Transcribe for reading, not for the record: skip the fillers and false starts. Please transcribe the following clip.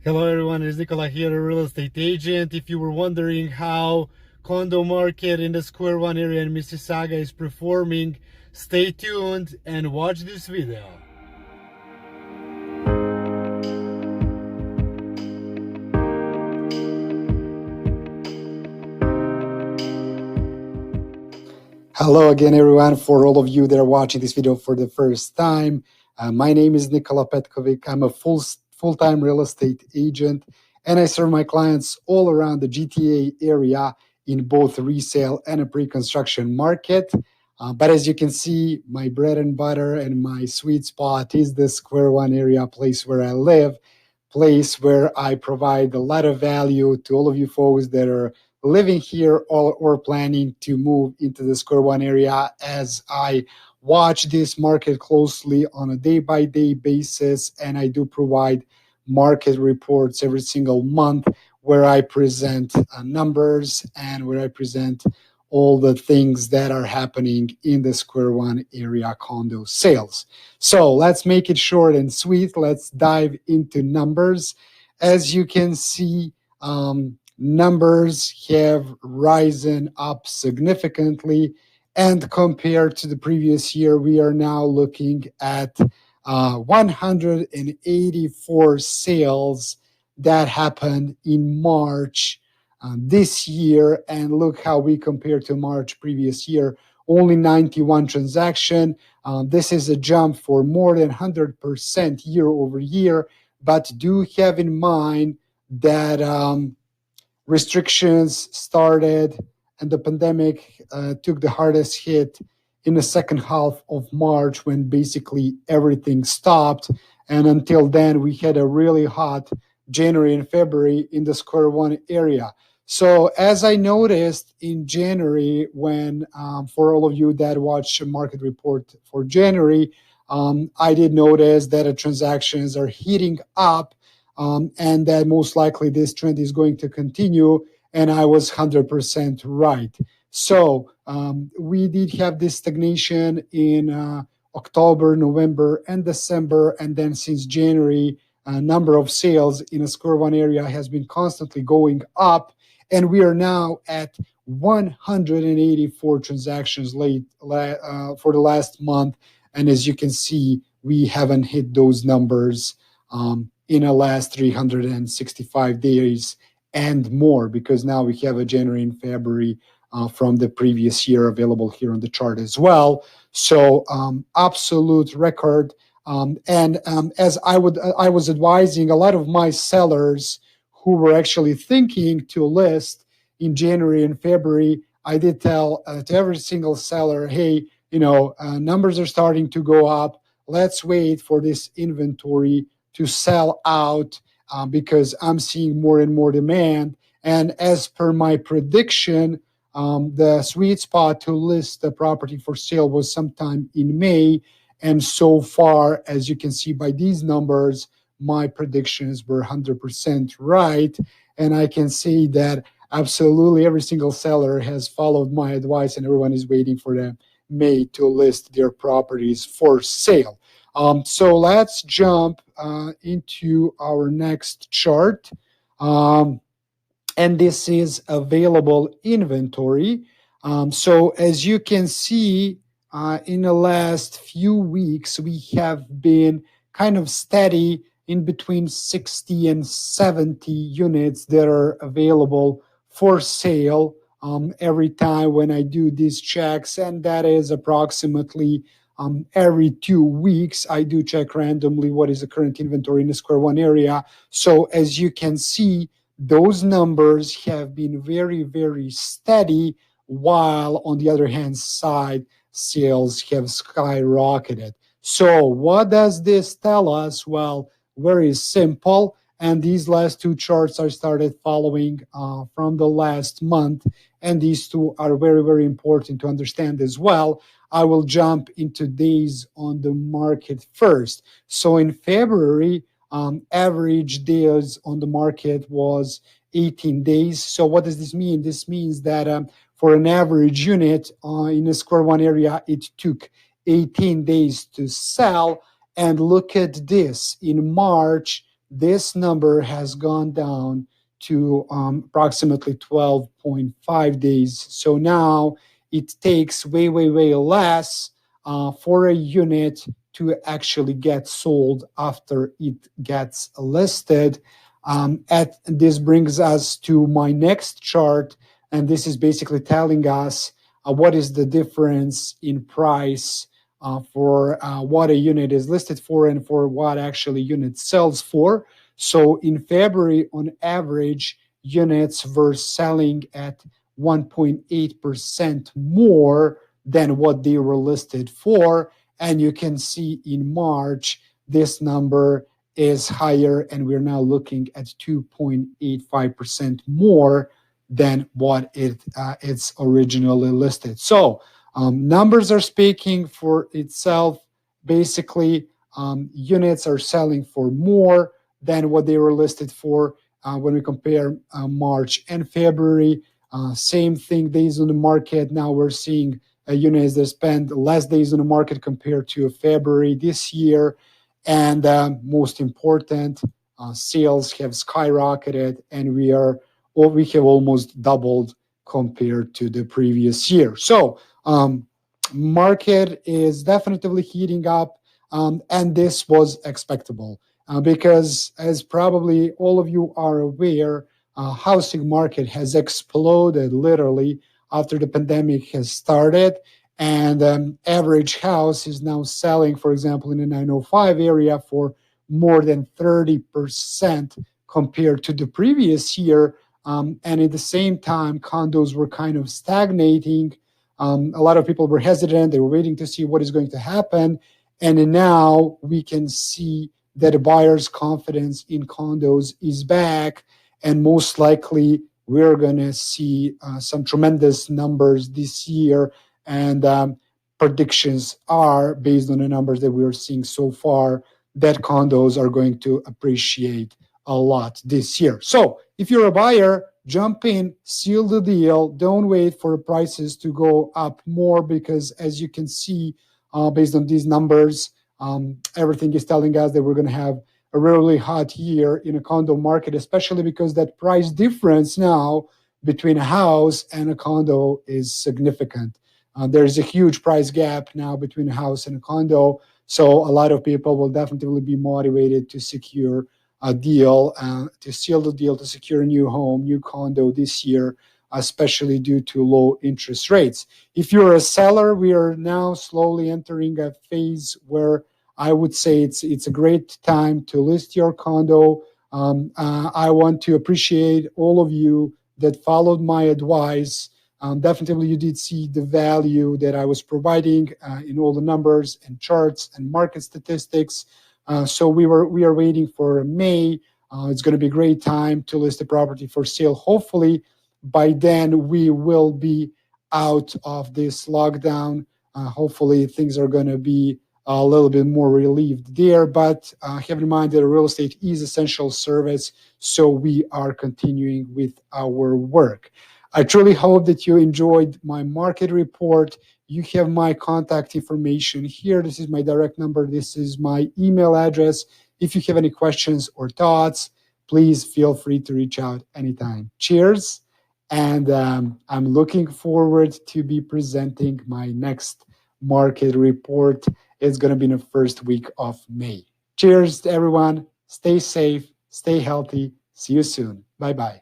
Hello everyone, it's Nikola here, a real estate agent. If you were wondering how condo market in the Square One area in Mississauga is performing, stay tuned and watch this video. Hello again, everyone. For all of you that are watching this video for the first time, my name is Nikola Petkovic. I'm a full-time real estate agent, and I serve my clients all around the GTA area in both resale and a pre-construction market. But as you can see, my bread and butter and my sweet spot is the Square One area, place where I live, place where I provide a lot of value to all of you folks that are living here or planning to move into the Square One area, as I watch this market closely on a day-by-day basis, and I do provide market reports every single month where I present numbers and where I present all the things that are happening in the Square One area condo sales. So let's make it short and sweet. Let's dive into numbers. As you can see, numbers have risen up significantly, and compared to the previous year, we are now looking at 184 sales that happened in March this year, and look how we compare to March previous year. Only 91 transaction. This is a jump for more than 100% year over year, but do have in mind that restrictions started and the pandemic took the hardest hit in the second half of March, when basically everything stopped. And until then, we had a really hot January and February in the Square One area. So as I noticed in January, when for all of you that watch a market report for January, I did notice that the transactions are heating up, and that most likely this trend is going to continue, and I was 100% right. So we did have this stagnation in October, November, and December, and then since January, number of sales in a Square One area has been constantly going up, and we are now at 184 transactions for the last month. And as you can see, we haven't hit those numbers in the last 365 days and more, because now we have a January and February from the previous year available here on the chart as well. So absolute record. As I was advising a lot of my sellers who were actually thinking to list in January and February, I did tell to every single seller, hey, numbers are starting to go up. Let's wait for this inventory to sell out because I'm seeing more and more demand. And as per my prediction, the sweet spot to list the property for sale was sometime in May. And so far, as you can see by these numbers, my predictions were 100% right. And I can say that absolutely every single seller has followed my advice, and everyone is waiting for them May to list their properties for sale. So let's jump into our next chart. And this is available inventory. So as you can see, in the last few weeks, we have been kind of steady in between 60 and 70 units that are available for sale every time when I do these checks, and that is approximately every 2 weeks. I do check randomly what is the current inventory in the Square One area. So as you can see, those numbers have been very, very steady, while on the other hand side, sales have skyrocketed. So what does this tell us? Well, very simple. And these last two charts I started following from the last month. And these two are very, very important to understand as well. I will jump into days on the market first. So in February, average days on the market was 18 days. So what does this mean? This means that for an average unit in the Square One area, it took 18 days to sell. And look at this. In March, this number has gone down to approximately 12.5 days. So now it takes way, way, way less for a unit to actually get sold after it gets listed. This brings us to my next chart, and this is basically telling us what is the difference in price for what a unit is listed for and for what actually unit sells for. So in February, on average, units were selling at 1.8% more than what they were listed for. And you can see in March, this number is higher, and we're now looking at 2.85% more than what it's originally listed. So numbers are speaking for itself. Basically, units are selling for more than what they were listed for when we compare March and February. Same thing, days on the market. Now we're seeing units that spend less days on the market compared to February this year. And most important, sales have skyrocketed, and we have almost doubled compared to the previous year. So market is definitely heating up, and this was expectable because, as probably all of you are aware, housing market has exploded literally after the pandemic has started. And average house is now selling, for example, in the 905 area for more than 30% compared to the previous year. And at the same time, condos were kind of stagnating. A lot of people were hesitant. They were waiting to see what is going to happen. And now we can see that the buyer's confidence in condos is back. And most likely, we're going to see some tremendous numbers this year. And predictions are, based on the numbers that we're seeing so far, that condos are going to appreciate a lot this year. So if you're a buyer, jump in, seal the deal. Don't wait for prices to go up more, because as you can see, based on these numbers, everything is telling us that we're going to have a really hot year in a condo market, especially because that price difference now between a house and a condo is significant. There's a huge price gap now between a house and a condo. So a lot of people will definitely be motivated to secure a deal, to seal the deal, to secure a new home, new condo this year, especially due to low interest rates. If you're a seller, we are now slowly entering a phase where I would say it's a great time to list your condo. I want to appreciate all of you that followed my advice. Definitely, you did see the value that I was providing in all the numbers and charts and market statistics. So we are waiting for May. It's going to be a great time to list the property for sale. Hopefully, by then we will be out of this lockdown. Hopefully, things are going to be a little bit more relieved there. But have in mind that real estate is essential service, so we are continuing with our work. I truly hope that you enjoyed my market report. You have my contact information here. This is my direct number. This is my email address. If you have any questions or thoughts, please feel free to reach out anytime. Cheers. And I'm looking forward to be presenting my next market report. It's going to be in the first week of May. Cheers to everyone. Stay safe. Stay healthy. See you soon. Bye-bye.